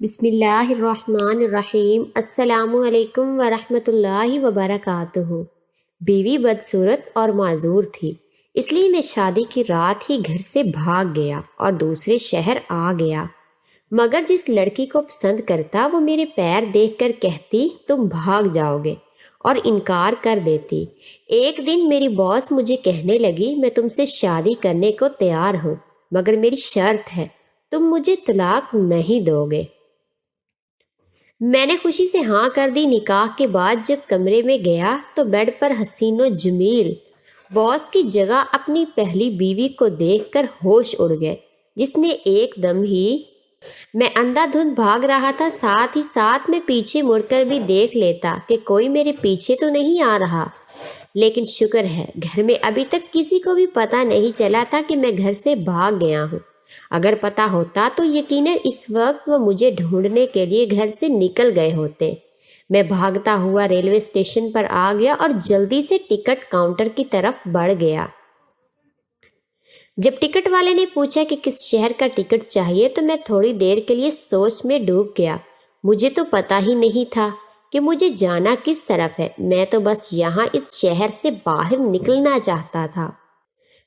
بسم اللہ الرحمن الرحیم۔ السلام علیکم ورحمۃ اللہ وبرکاتہ۔ بیوی بدصورت اور معذور تھی، اس لیے میں شادی کی رات ہی گھر سے بھاگ گیا اور دوسرے شہر آ گیا۔ مگر جس لڑکی کو پسند کرتا وہ میرے پیر دیکھ کر کہتی تم بھاگ جاؤ گے اور انکار کر دیتی۔ ایک دن میری باس مجھے کہنے لگی میں تم سے شادی کرنے کو تیار ہوں، مگر میری شرط ہے تم مجھے طلاق نہیں دو گے۔ میں نے خوشی سے ہاں کر دی۔ نکاح کے بعد جب کمرے میں گیا تو بیڈ پر حسین و جمیل باس کی جگہ اپنی پہلی بیوی کو دیکھ کر ہوش اڑ گئے، جس نے ایک دم ہی میں اندھا دھند بھاگ رہا تھا، ساتھ ہی ساتھ میں پیچھے مڑ کر بھی دیکھ لیتا کہ کوئی میرے پیچھے تو نہیں آ رہا۔ لیکن شکر ہے گھر میں ابھی تک کسی کو بھی پتہ نہیں چلا تھا کہ میں گھر سے بھاگ گیا ہوں۔ اگر پتہ ہوتا تو یقیناً اس وقت وہ مجھے ڈھونڈنے کے لیے گھر سے نکل گئے ہوتے۔ میں بھاگتا ہوا ریلوے اسٹیشن پر آ گیا اور جلدی سے ٹکٹ کاؤنٹر کی طرف بڑھ گیا۔ جب ٹکٹ والے نے پوچھا کہ کس شہر کا ٹکٹ چاہیے تو میں تھوڑی دیر کے لیے سوچ میں ڈوب گیا۔ مجھے تو پتہ ہی نہیں تھا کہ مجھے جانا کس طرف ہے، میں تو بس یہاں اس شہر سے باہر نکلنا چاہتا تھا۔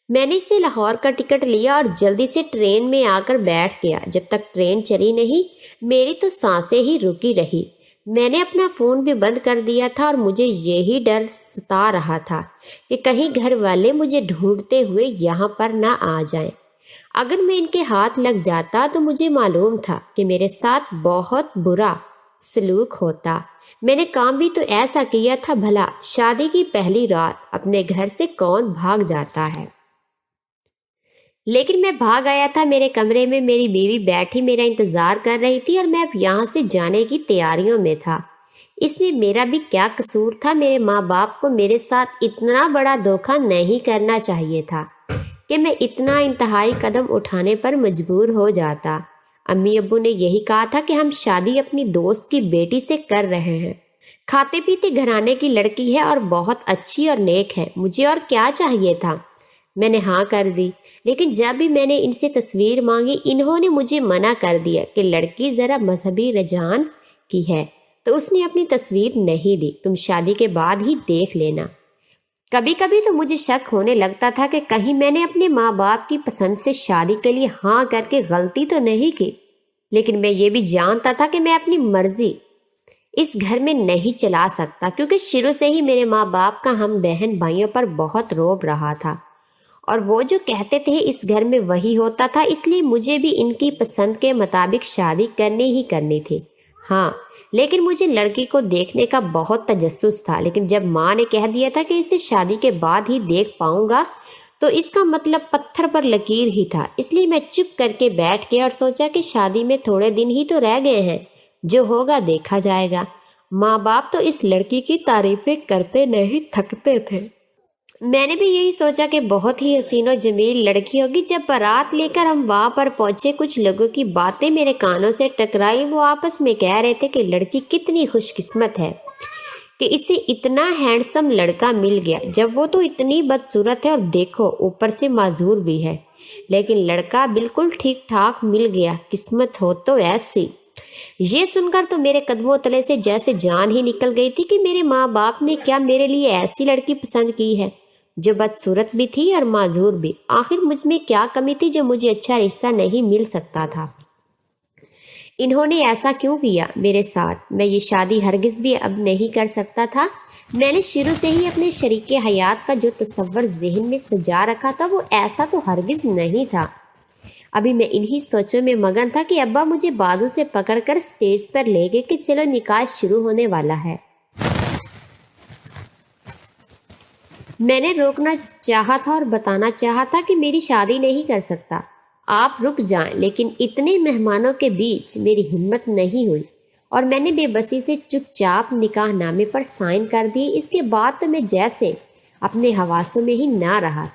میں نے اسے لاہور کا ٹکٹ لیا اور جلدی سے ٹرین میں آ کر بیٹھ گیا۔ جب تک ٹرین چلی نہیں میری تو سانسیں ہی رکی رہی۔ میں نے اپنا فون بھی بند کر دیا تھا اور مجھے یہی ڈر ستا رہا تھا کہ کہیں گھر والے مجھے ڈھونڈتے ہوئے یہاں پر نہ آ جائیں۔ اگر میں ان کے ہاتھ لگ جاتا تو مجھے معلوم تھا کہ میرے ساتھ بہت برا سلوک ہوتا۔ میں نے کام بھی تو ایسا کیا تھا، بھلا شادی کی پہلی رات اپنے گھر سے کون بھاگ جاتا ہے؟ لیکن میں بھاگ آیا تھا۔ میرے کمرے میں میری بیوی بیٹھی میرا انتظار کر رہی تھی اور میں اب یہاں سے جانے کی تیاریوں میں تھا۔ اس میں میرا بھی کیا قصور تھا؟ میرے ماں باپ کو میرے ساتھ اتنا بڑا دھوکہ نہیں کرنا چاہیے تھا کہ میں اتنا انتہائی قدم اٹھانے پر مجبور ہو جاتا۔ امی ابو نے یہی کہا تھا کہ ہم شادی اپنی دوست کی بیٹی سے کر رہے ہیں، کھاتے پیتے گھرانے کی لڑکی ہے اور بہت اچھی اور نیک ہے، مجھے اور کیا چاہیے تھا؟ میں نے ہاں کر دی۔ لیکن جب بھی میں نے ان سے تصویر مانگی انہوں نے مجھے منع کر دیا کہ لڑکی ذرا مذہبی رجحان کی ہے تو اس نے اپنی تصویر نہیں دی، تم شادی کے بعد ہی دیکھ لینا۔ کبھی کبھی تو مجھے شک ہونے لگتا تھا کہ کہیں میں نے اپنے ماں باپ کی پسند سے شادی کے لیے ہاں کر کے غلطی تو نہیں کی۔ لیکن میں یہ بھی جانتا تھا کہ میں اپنی مرضی اس گھر میں نہیں چلا سکتا، کیونکہ شروع سے ہی میرے ماں باپ کا ہم بہن بھائیوں پر بہت روب رہا تھا اور وہ جو کہتے تھے اس گھر میں وہی ہوتا تھا، اس لیے مجھے بھی ان کی پسند کے مطابق شادی کرنی تھی۔ ہاں، لیکن مجھے لڑکی کو دیکھنے کا بہت تجسس تھا، لیکن جب ماں نے کہہ دیا تھا کہ اسے شادی کے بعد ہی دیکھ پاؤں گا تو اس کا مطلب پتھر پر لکیر ہی تھا۔ اس لیے میں چپ کر کے بیٹھ گیا اور سوچا کہ شادی میں تھوڑے دن ہی تو رہ گئے ہیں، جو ہوگا دیکھا جائے گا۔ ماں باپ تو اس لڑکی کی تعریفیں کرتے نہیں تھکتے تھے۔ میں نے بھی یہی سوچا کہ بہت ہی حسین و جمیل لڑکی ہوگی۔ جب بارات لے کر ہم وہاں پر پہنچے کچھ لوگوں کی باتیں میرے کانوں سے ٹکرائی۔ وہ آپس میں کہہ رہے تھے کہ لڑکی کتنی خوش قسمت ہے کہ اسے اتنا ہینڈسم لڑکا مل گیا، جب وہ تو اتنی بدصورت ہے اور دیکھو اوپر سے معذور بھی ہے، لیکن لڑکا بالکل ٹھیک ٹھاک مل گیا، قسمت ہو تو ایسی۔ یہ سن کر تو میرے قدموں تلے سے جیسے جان ہی نکل گئی تھی کہ میرے ماں باپ نے کیا میرے لیے ایسی لڑکی پسند کی ہے جو بدصورت بھی تھی اور معذور بھی۔ آخر مجھ میں کیا کمی تھی جو مجھے اچھا رشتہ نہیں مل سکتا تھا؟ انہوں نے ایسا کیوں کیا میرے ساتھ؟ میں یہ شادی ہرگز بھی اب نہیں کر سکتا تھا۔ میں نے شروع سے ہی اپنے شریک حیات کا جو تصور ذہن میں سجا رکھا تھا وہ ایسا تو ہرگز نہیں تھا۔ ابھی میں انہی سوچوں میں مگن تھا کہ ابا مجھے بازو سے پکڑ کر سٹیج پر لے گئے کہ چلو نکاح شروع ہونے والا ہے۔ میں نے روکنا چاہا تھا اور بتانا چاہا تھا کہ میری شادی نہیں کر سکتا، آپ رک جائیں، لیکن اتنے مہمانوں کے بیچ میری ہمت نہیں ہوئی اور میں نے بے بسی سے چپ چاپ نکاح نامے پر سائن کر دیے۔ اس کے بعد تو میں جیسے اپنے حواسوں میں ہی نہ رہا۔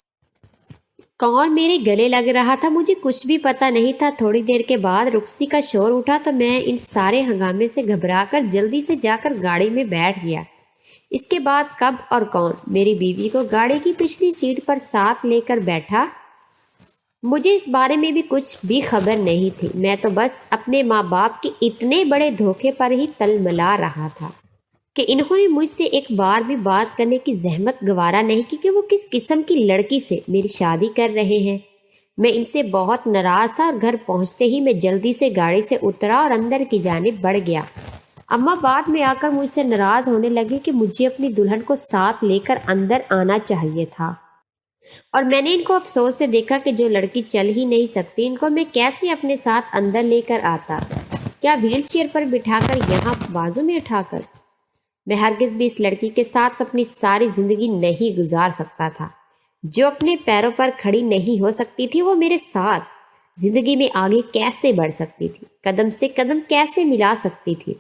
کون میرے گلے لگ رہا تھا مجھے کچھ بھی پتہ نہیں تھا۔ تھوڑی دیر کے بعد رخصتی کا شور اٹھا تو میں ان سارے ہنگامے سے گھبرا کر جلدی سے جا کر گاڑی میں بیٹھ گیا۔ اس کے بعد کب اور کون میری بیوی کو گاڑی کی پچھلی سیٹ پر ساتھ لے کر بیٹھا مجھے اس بارے میں بھی کچھ بھی خبر نہیں تھی، میں تو بس اپنے ماں باپ کے اتنے بڑے دھوکے پر ہی تلملا رہا تھا کہ انہوں نے مجھ سے ایک بار بھی بات کرنے کی زحمت گوارا نہیں کی کہ وہ کس قسم کی لڑکی سے میری شادی کر رہے ہیں۔ میں ان سے بہت ناراض تھا اور گھر پہنچتے ہی میں جلدی سے گاڑی سے اترا اور اندر کی جانب بڑھ گیا۔ اماں بعد میں آ کر مجھ سے ناراض ہونے لگی کہ مجھے اپنی دلہن کو ساتھ لے کر اندر آنا چاہیے تھا، اور میں نے ان کو افسوس سے دیکھا کہ جو لڑکی چل ہی نہیں سکتی، ان کو میں کیسے اپنے ساتھ اندر لے کر آتا، کیا ویل چیئر پر بٹھا کر، یہاں بازو میں اٹھا کر؟ میں ہرگز بھی اس لڑکی کے ساتھ اپنی ساری زندگی نہیں گزار سکتا تھا۔ جو اپنے پیروں پر کھڑی نہیں ہو سکتی تھی، وہ میرے ساتھ زندگی میں آگے کیسے بڑھ سکتی تھی، قدم سے قدم کیسے ملا سکتی تھی؟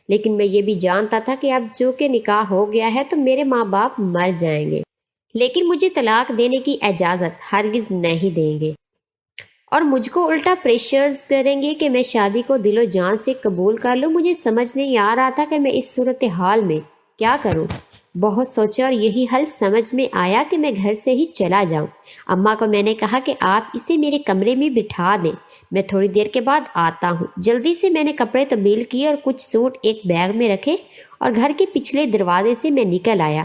لیکن میں یہ بھی جانتا تھا کہ اب جو کہ نکاح ہو گیا ہے تو میرے ماں باپ مر جائیں گے، لیکن مجھے طلاق دینے کی اجازت ہرگز نہیں دیں گے، اور مجھ کو الٹا پریشرز کریں گے کہ میں شادی کو دل و جان سے قبول کر لوں۔ مجھے سمجھ نہیں آ رہا تھا کہ میں اس صورتحال میں کیا کروں۔ بہت سوچا اور یہی حل سمجھ میں آیا کہ میں گھر سے ہی چلا جاؤں۔ اماں کو میں نے کہا کہ آپ اسے میرے کمرے میں بٹھا دیں، میں تھوڑی دیر کے بعد آتا ہوں۔ جلدی سے میں نے کپڑے تبدیل کیے اور کچھ سوٹ ایک بیگ میں رکھے اور گھر کے پچھلے دروازے سے میں نکل آیا۔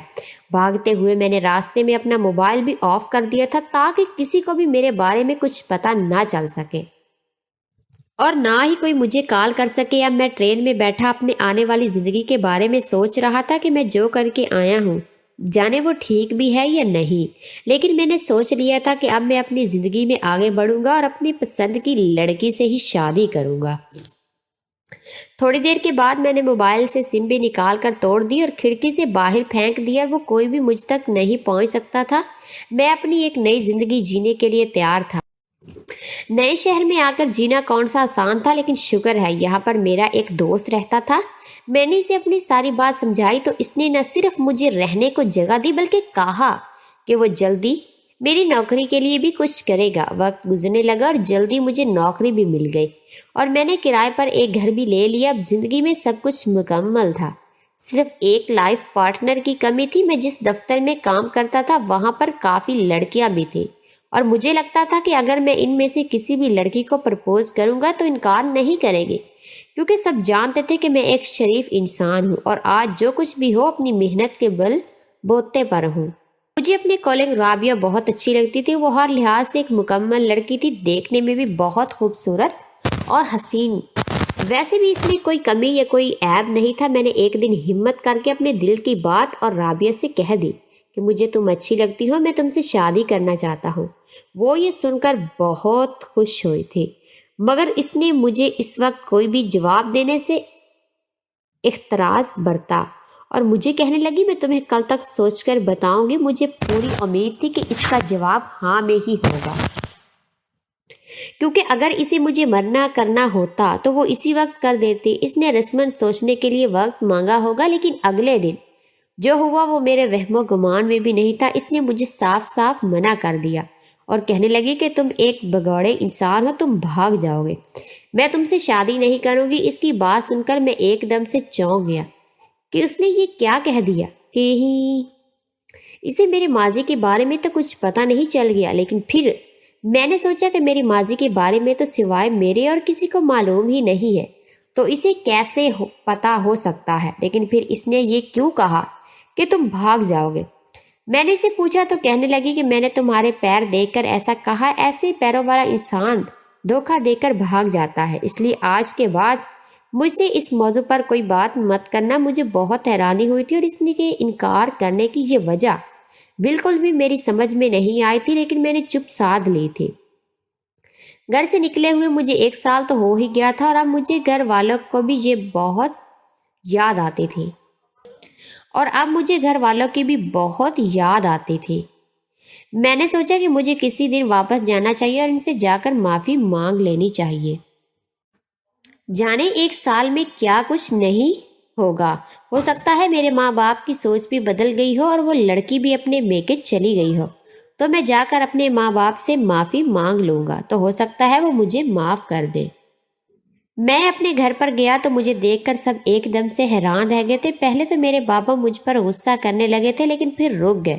بھاگتے ہوئے میں نے راستے میں اپنا موبائل بھی آف کر دیا تھا تاکہ کسی کو بھی میرے بارے میں کچھ پتہ نہ چل سکے اور نہ ہی کوئی مجھے کال کر سکے۔ اب میں ٹرین میں بیٹھا اپنے آنے والی زندگی کے بارے میں سوچ رہا تھا کہ میں جو کر کے آیا ہوں، جانے وہ ٹھیک بھی ہے یا نہیں، لیکن میں نے سوچ لیا تھا کہ اب میں اپنی زندگی میں آگے بڑھوں گا اور اپنی پسند کی لڑکی سے ہی شادی کروں گا۔ تھوڑی دیر کے بعد میں نے موبائل سے سم بھی نکال کر توڑ دی اور کھڑکی سے باہر پھینک دیا، اور وہ کوئی بھی مجھ تک نہیں پہنچ سکتا تھا۔ میں اپنی ایک نئی زندگی جینے کے لیے تیار تھا۔ نئے شہر میں آ کر جینا کون سا آسان تھا، لیکن شکر ہے یہاں پر میرا ایک دوست رہتا تھا۔ میں نے اسے اپنی ساری بات سمجھائی تو اس نے نہ صرف مجھے رہنے کو جگہ دی بلکہ کہا کہ وہ جلدی میری نوکری کے لیے بھی کچھ کرے گا۔ وقت گزرنے لگا اور جلدی مجھے نوکری بھی مل گئی اور میں نے کرائے پر ایک گھر بھی لے لیا۔ اب زندگی میں سب کچھ مکمل تھا، صرف ایک لائف پارٹنر کی کمی تھی۔ میں جس دفتر میں کام کرتا تھا وہاں پر کافی لڑکیاں بھی تھیں، اور مجھے لگتا تھا کہ اگر میں ان میں سے کسی بھی لڑکی کو پرپوز کروں گا تو انکار نہیں کریں گے، کیونکہ سب جانتے تھے کہ میں ایک شریف انسان ہوں اور آج جو کچھ بھی ہو اپنی محنت کے بل بوتے پر ہوں۔ مجھے اپنے کالنگ رابعہ بہت اچھی لگتی تھی۔ وہ ہر لحاظ سے ایک مکمل لڑکی تھی، دیکھنے میں بھی بہت خوبصورت اور حسین۔ ویسے بھی اس میں کوئی کمی یا کوئی عیب نہیں تھا۔ میں نے ایک دن ہمت کر کے اپنے دل کی بات اور رابعہ سے کہہ دی کہ مجھے تم اچھی لگتی ہو، میں تم سے شادی کرنا چاہتا ہوں۔ وہ یہ سن کر بہت خوش ہوئی تھی، مگر اس نے مجھے اس وقت کوئی بھی جواب دینے سے اختراز برتا اور مجھے کہنے لگی میں تمہیں کل تک سوچ کر بتاؤں گی۔ مجھے پوری امید تھی کہ اس کا جواب ہاں میں ہی ہوگا، کیونکہ اگر اسے مجھے منع کرنا ہوتا تو وہ اسی وقت کر دیتی۔ اس نے رسماً سوچنے کے لیے وقت مانگا ہوگا، لیکن اگلے دن جو ہوا وہ میرے وہم و گمان میں بھی نہیں تھا۔ اس نے مجھے صاف صاف منع کر دیا اور کہنے لگی کہ تم ایک بگوڑے انسان ہو، تم بھاگ جاؤ گے، میں تم سے شادی نہیں کروں گی۔ اس کی بات سن کر میں ایک دم سے چونک گیا کہ اس نے یہ کیا کہہ دیا، کہ اسے میرے ماضی کے بارے میں تو کچھ پتہ نہیں چل گیا۔ لیکن پھر میں نے سوچا کہ میری ماضی کے بارے میں تو سوائے میرے اور کسی کو معلوم ہی نہیں ہے، تو اسے کیسے پتہ ہو سکتا ہے۔ لیکن پھر اس نے یہ کیوں کہا کہ تم بھاگ جاؤ گے؟ میں نے اسے پوچھا تو کہنے لگی کہ میں نے تمہارے پیر دیکھ کر ایسا کہا، ایسے پیروں والا انسان دھوکہ دے کر بھاگ جاتا ہے، اس لیے آج کے بعد مجھ سے اس موضوع پر کوئی بات مت کرنا۔ مجھے بہت حیرانی ہوئی تھی اور اس نے کہ انکار کرنے کی یہ وجہ بالکل بھی میری سمجھ میں نہیں آئی تھی، لیکن میں نے چپ سادھ لی تھی۔ گھر سے نکلے ہوئے مجھے 1 سال تو ہو ہی گیا تھا اور اب مجھے گھر والوں کو بھی یہ بہت یاد آتی تھی میں نے سوچا کہ مجھے کسی دن واپس جانا چاہیے اور ان سے جا کر معافی مانگ لینی چاہیے۔ جانے 1 سال میں کیا کچھ نہیں ہوگا، ہو سکتا ہے میرے ماں باپ کی سوچ بھی بدل گئی ہو اور وہ لڑکی بھی اپنے میکے چلی گئی ہو، تو میں جا کر اپنے ماں باپ سے معافی مانگ لوں گا، تو ہو سکتا ہے وہ مجھے معاف کر دیں۔ میں اپنے گھر پر گیا تو مجھے دیکھ کر سب ایک دم سے حیران رہ گئے تھے۔ پہلے تو میرے بابا مجھ پر غصہ کرنے لگے تھے، لیکن پھر رک گئے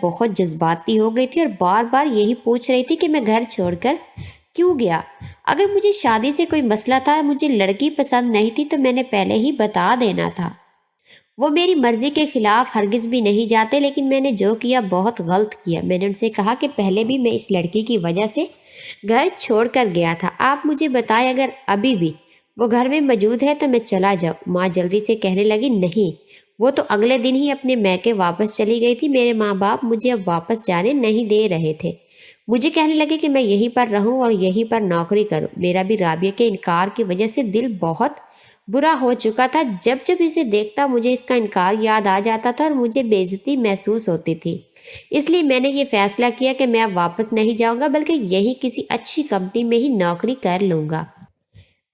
بہت جذباتی ہو گئی تھی اور بار بار یہی پوچھ رہی تھی کہ میں گھر چھوڑ کر کیوں گیا۔ اگر مجھے شادی سے کوئی مسئلہ تھا، مجھے لڑکی پسند نہیں تھی، تو میں نے پہلے ہی بتا دینا تھا۔ وہ میری مرضی کے خلاف ہرگز بھی نہیں جاتے، لیکن میں نے جو کیا بہت غلط کیا۔ میں نے ان سے کہا کہ پہلے بھی میں اس لڑکی کی وجہ سے گھر چھوڑ کر گیا تھا۔ آپ مجھے بتائیں اگر ابھی بھی وہ گھر میں موجود ہے تو میں چلا جاؤں۔ ماں جلدی سے کہنے لگی، نہیں، وہ تو اگلے دن ہی اپنے میکے واپس چلی گئی تھی۔ میرے ماں باپ مجھے اب واپس جانے نہیں دے رہے تھے۔ مجھے کہنے لگے کہ میں یہیں پر رہوں اور یہیں پر نوکری کروں۔ میرا بھی رابعہ کے انکار کی وجہ سے دل بہت برا ہو چکا تھا۔ جب جب اسے دیکھتا مجھے اس کا انکار یاد آ جاتا تھا اور مجھے بے عزتی محسوس ہوتی تھی۔ اس لیے میں نے یہ فیصلہ کیا کہ میں اب واپس نہیں جاؤں گا، بلکہ یہی کسی اچھی کمپنی میں ہی نوکری کر لوں گا۔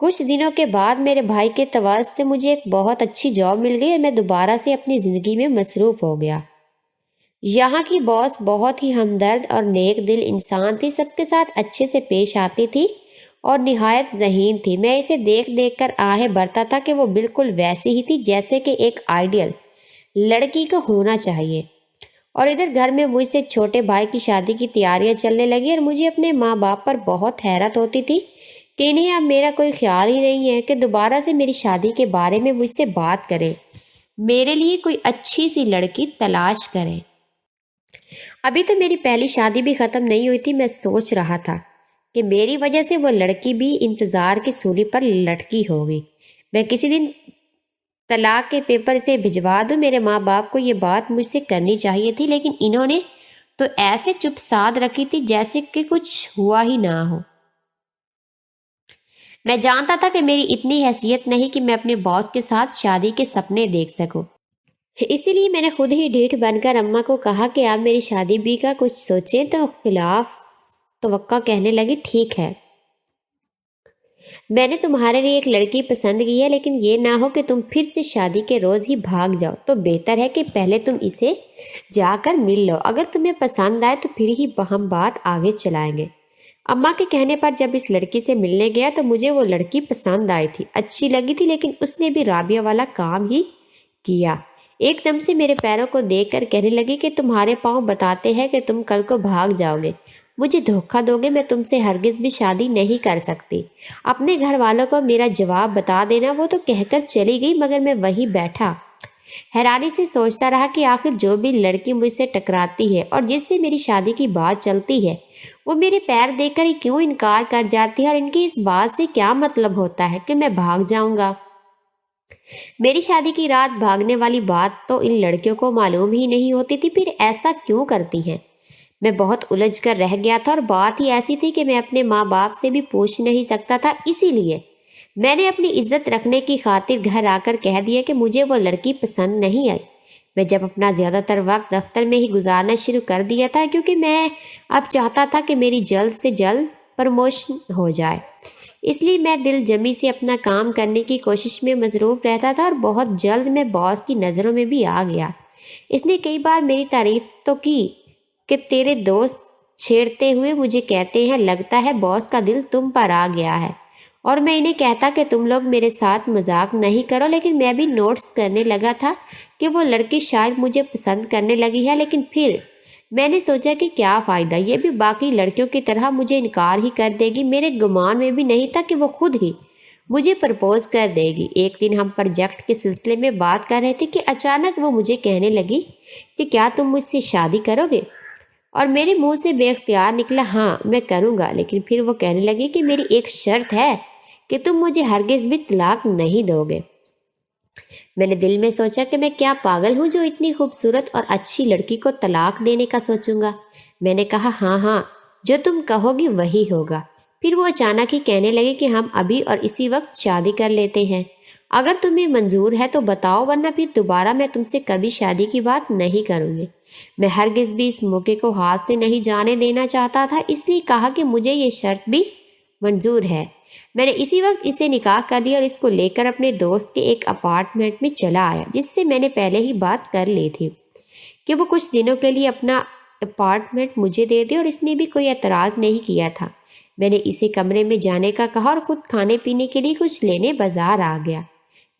کچھ دنوں کے بعد میرے بھائی کے تواسط سے مجھے ایک بہت اچھی جاب مل گئی اور میں دوبارہ سے اپنی زندگی میں مصروف ہو گیا۔ یہاں کی باس بہت ہی ہمدرد اور نیک دل انسان تھی، سب کے ساتھ اچھے سے پیش آتی تھی اور نہایت ذہین تھی۔ میں اسے دیکھ دیکھ کر آہیں بھرتا تھا کہ وہ بالکل ویسی ہی تھی جیسے کہ ایک آئیڈیل لڑکی کو ہونا چاہیے۔ اور ادھر گھر میں مجھ سے چھوٹے بھائی کی شادی کی تیاریاں چلنے لگی اور مجھے اپنے ماں باپ پر بہت حیرت ہوتی تھی کہ انہیں اب میرا کوئی خیال ہی نہیں ہے کہ دوبارہ سے میری شادی کے بارے میں مجھ سے بات کریں، میرے لیے کوئی اچھی سی لڑکی تلاش کریں۔ ابھی تو میری پہلی شادی بھی ختم نہیں ہوئی تھی۔ میں سوچ رہا تھا کہ میری وجہ سے وہ لڑکی بھی انتظار کی سولی پر لٹکی ہوگی۔ میں کسی دن طلاق کے پیپر سے بھجوا دوں۔ میرے ماں باپ کو یہ بات مجھ سے کرنی چاہیے تھی، لیکن انہوں نے تو ایسے چپ سادھ رکھی تھی جیسے کہ کچھ ہوا ہی نہ ہو۔ میں جانتا تھا کہ میری اتنی حیثیت نہیں کہ میں اپنے باس کے ساتھ شادی کے سپنے دیکھ سکوں۔ اسی لیے میں نے خود ہی ڈھیٹ بن کر اماں کو کہا کہ آپ میری شادی بھی کا کچھ سوچیں، تو خلاف توقع کہنے لگی، ٹھیک ہے، میں نے تمہارے لیے ایک لڑکی پسند کی ہے، لیکن یہ نہ ہو کہ تم پھر سے شادی کے روز ہی بھاگ جاؤ۔ تو بہتر ہے کہ پہلے تم اسے جا کر مل لو، اگر تمہیں پسند آئے تو پھر ہی ہم بات آگے چلائیں گے۔ اماں کے کہنے پر جب اس لڑکی سے ملنے گیا تو مجھے وہ لڑکی پسند آئی تھی، اچھی لگی تھی، لیکن اس نے بھی رابعہ والا کام ہی کیا۔ ایک دم سے میرے پیروں کو دیکھ کر کہنے لگی کہ تمہارے پاؤں بتاتے ہیں کہ تم کل کو بھاگ جاؤ گے، مجھے دھوکہ دو گے، میں تم سے ہرگز بھی شادی نہیں کر سکتی۔ اپنے گھر والوں کو میرا جواب بتا دینا۔ وہ تو کہہ کر چلی گئی، مگر میں وہیں بیٹھا حیرانی سے سوچتا رہا کہ آخر جو بھی لڑکی مجھ سے ٹکراتی ہے اور جس سے میری شادی کی بات چلتی ہے، وہ میرے پیر دیکھ کر ہی کیوں انکار کر جاتی ہے، اور ان کی اس بات سے کیا مطلب ہوتا ہے کہ میں بھاگ جاؤں گا۔ میری شادی کی رات بھاگنے والی بات تو ان لڑکیوں کو معلوم ہی نہیں ہوتی تھی، پھر ایسا کیوں کرتی ہیں؟ میں بہت الجھ کر رہ گیا تھا، اور بات ہی ایسی تھی کہ میں اپنے ماں باپ سے بھی پوچھ نہیں سکتا تھا۔ اسی لیے میں نے اپنی عزت رکھنے کی خاطر گھر آ کر کہہ دیا کہ مجھے وہ لڑکی پسند نہیں آئی۔ میں جب اپنا زیادہ تر وقت دفتر میں ہی گزارنا شروع کر دیا تھا، کیونکہ میں اب چاہتا تھا کہ میری جلد سے جلد پروموشن ہو جائے، اس لیے میں دل جمی سے اپنا کام کرنے کی کوشش میں مصروف رہتا تھا، اور بہت جلد میں باس کی نظروں میں بھی آ گیا۔ اس نے کئی بار میری تعریف تو کی کہ تیرے دوست چھیڑتے ہوئے مجھے کہتے ہیں، لگتا ہے باس کا دل تم پر آ گیا ہے، اور میں انہیں کہتا کہ تم لوگ میرے ساتھ مذاق نہیں کرو، لیکن میں بھی نوٹس کرنے لگا تھا کہ وہ لڑکی شاید مجھے پسند کرنے لگی ہے۔ لیکن پھر میں نے سوچا کہ کیا فائدہ، یہ بھی باقی لڑکیوں کی طرح مجھے انکار ہی کر دے گی۔ میرے گمان میں بھی نہیں تھا کہ وہ خود ہی مجھے پرپوز کر دے گی۔ ایک دن ہم پروجیکٹ کے سلسلے میں بات کر رہے تھے کہ اچانک وہ مجھے کہنے لگی کہ کیا تم مجھ سے شادی کرو گے؟ اور میرے منہ سے بے اختیار نکلا، ہاں میں کروں گا، لیکن پھر وہ کہنے لگی کہ میری ایک شرط ہے کہ تم مجھے ہرگز بھی طلاق نہیں دو گے۔ میں نے دل میں سوچا کہ میں کیا پاگل ہوں جو اتنی خوبصورت اور اچھی لڑکی کو طلاق دینے کا سوچوں گا۔ میں نے کہا، ہاں ہاں، جو تم کہو گی وہی ہوگا۔ پھر وہ اچانک ہی کہنے لگے کہ ہم ابھی اور اسی وقت شادی کر لیتے ہیں، اگر تمہیں منظور ہے تو بتاؤ، ورنہ پھر دوبارہ میں تم سے کبھی شادی کی بات نہیں کروں گی۔ میں ہرگز بھی اس موقع کو ہاتھ سے نہیں جانے دینا چاہتا تھا، اس لیے کہا کہ مجھے یہ شرط بھی منظور ہے۔ میں نے اسی وقت اسے نکاح کر دیا اور اس کو لے کر اپنے دوست کے ایک اپارٹمنٹ میں چلا آیا، جس سے میں نے پہلے ہی بات کر لی تھی کہ وہ کچھ دنوں کے لیے اپنا اپارٹمنٹ مجھے دے دے، اور اس نے بھی کوئی اعتراض نہیں کیا تھا۔ میں نے اسے کمرے میں جانے کا کہا اور خود کھانے پینے کے لیے کچھ لینے بازار آ گیا۔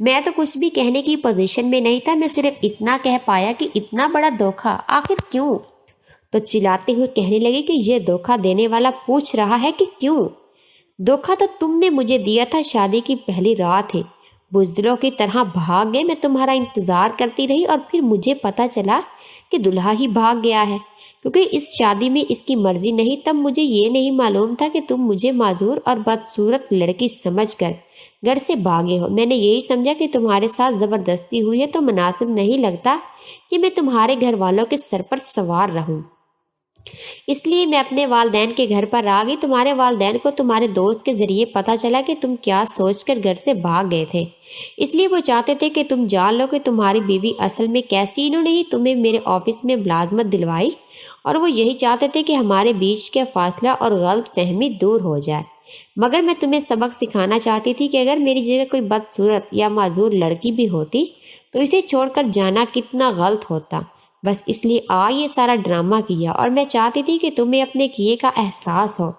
میں تو کچھ بھی کہنے کی پوزیشن میں نہیں تھا، میں صرف اتنا کہہ پایا کہ اتنا بڑا دھوکہ آخر کیوں؟ تو چلاتے ہوئے کہنے لگے کہ یہ دھوکہ دینے والا پوچھ رہا ہے کہ کیوں؟ دھوکہ تو تم نے مجھے دیا تھا، شادی کی پہلی رات ہے، بزدلوں کی طرح بھاگ گئے، میں تمہارا انتظار کرتی رہی اور پھر مجھے پتہ چلا کہ دلہا ہی بھاگ گیا ہے، کیونکہ اس شادی میں اس کی مرضی نہیں۔ تب مجھے یہ نہیں معلوم تھا کہ تم مجھے معذور اور بدصورت لڑکی سمجھ کر گھر سے بھاگے ہو۔ میں نے یہی سمجھا کہ تمہارے ساتھ زبردستی ہوئی ہے، تو مناسب نہیں لگتا کہ میں تمہارے گھر والوں کے سر پر سوار رہوں، اس لیے میں اپنے والدین کے گھر پر آ گئی۔ تمہارے والدین کو تمہارے دوست کے ذریعے پتہ چلا کہ تم کیا سوچ کر گھر سے بھاگ گئے تھے، اس لیے وہ چاہتے تھے کہ تم جان لو کہ تمہاری بیوی اصل میں کیسی۔ انہوں نے ہی تمہیں میرے آفس میں ملازمت دلوائی اور وہ یہی چاہتے تھے کہ ہمارے بیچ کے فاصلہ اور غلط فہمی دور ہو جائے، مگر میں تمہیں سبق سکھانا چاہتی تھی کہ اگر میری جگہ کوئی بدصورت یا معذور لڑکی بھی ہوتی تو اسے چھوڑ کر جانا کتنا غلط ہوتا۔ بس اس لیے یہ سارا ڈرامہ کیا، اور میں چاہتی تھی کہ تمہیں اپنے کیے کا احساس ہو۔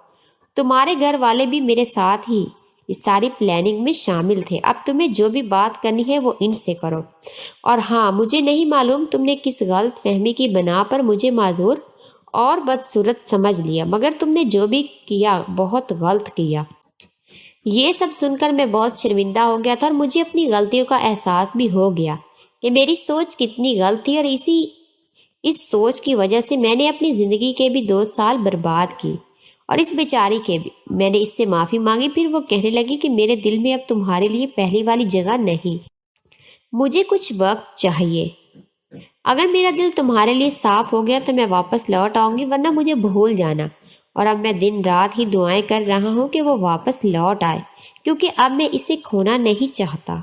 تمہارے گھر والے بھی میرے ساتھ ہی اس ساری پلاننگ میں شامل تھے۔ اب تمہیں جو بھی بات کرنی ہے وہ ان سے کرو۔ اور ہاں، مجھے نہیں معلوم تم نے کس غلط فہمی کی بنا پر مجھے معذور اور بدصورت سمجھ لیا، مگر تم نے جو بھی کیا بہت غلط کیا۔ یہ سب سن کر میں بہت شرمندہ ہو گیا تھا، اور مجھے اپنی غلطیوں کا احساس بھی ہو گیا کہ میری سوچ کتنی غلط تھی، اور اس سوچ کی وجہ سے میں نے اپنی زندگی کے بھی 2 سال برباد کی، اور اس بیچاری کے بھی۔ میں نے اس سے معافی مانگی۔ پھر وہ کہنے لگی کہ میرے دل میں اب تمہارے لیے پہلی والی جگہ نہیں، مجھے کچھ وقت چاہیے۔ اگر میرا دل تمہارے لیے صاف ہو گیا تو میں واپس لوٹ آؤں گی، ورنہ مجھے بھول جانا۔ اور اب میں دن رات ہی دعائیں کر رہا ہوں کہ وہ واپس لوٹ آئے، کیونکہ اب میں اسے کھونا نہیں چاہتا۔